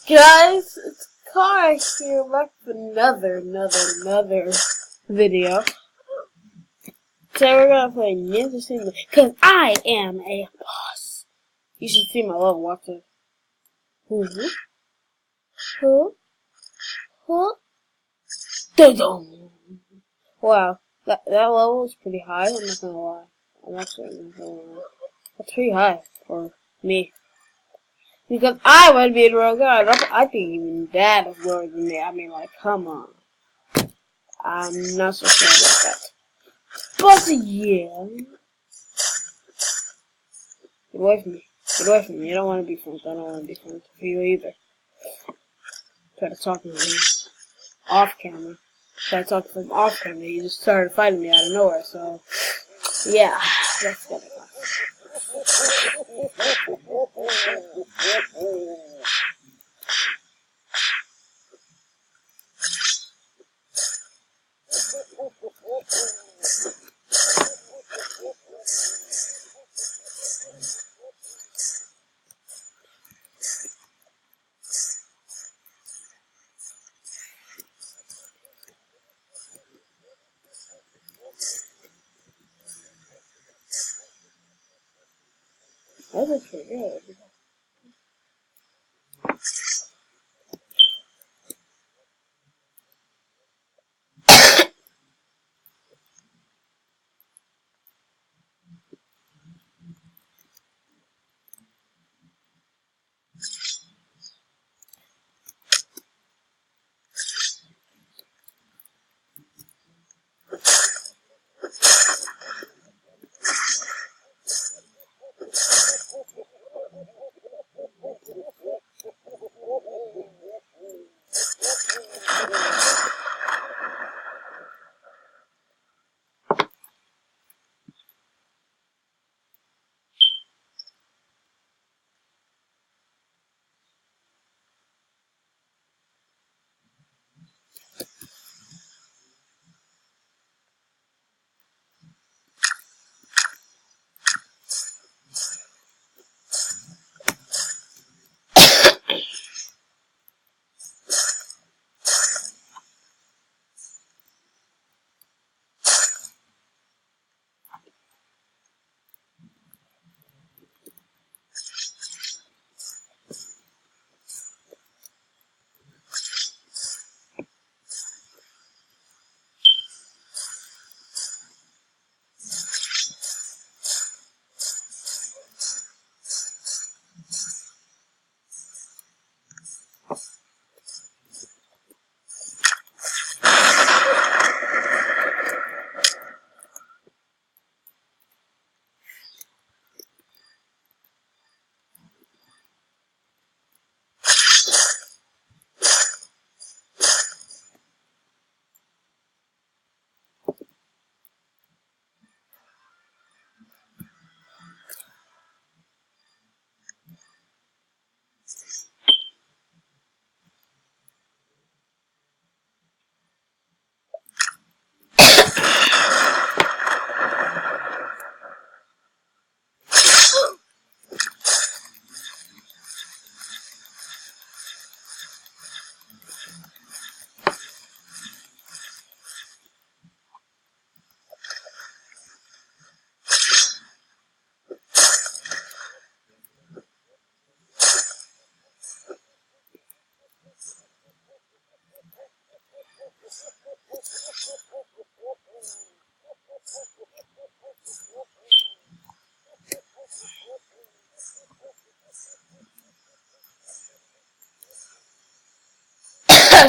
Guys, it's Chara here back with another video. Today we're gonna play Ninja Single, cause I am a boss. You should see my level, watch it. Wow, that level is pretty high, I'm not gonna lie. That's pretty high for me. Because I want to be a real god. I think even that is lower than me. I mean, like, come on. I'm not so sure about that. But yeah. Get away from me. Get away from me. You don't want to be friends. I don't want to be friends with you either. Try to talk to me off camera. Try to talk to him off camera. He just started fighting me out of nowhere. So, yeah. That's gonna go. That was pretty good.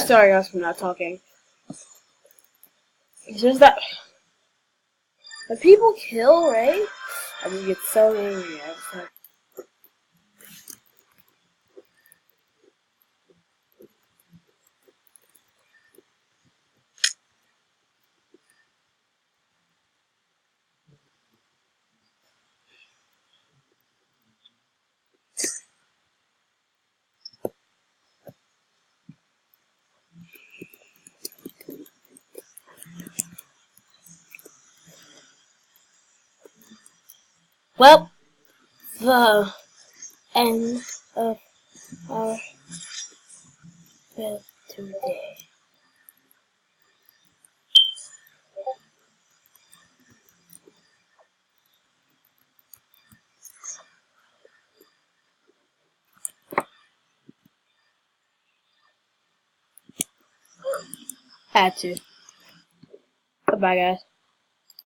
Sorry guys for not talking. It's just that when people kill, right? I mean, get so angry. I was like, well, the end of our bed today. Had to. Goodbye, guys.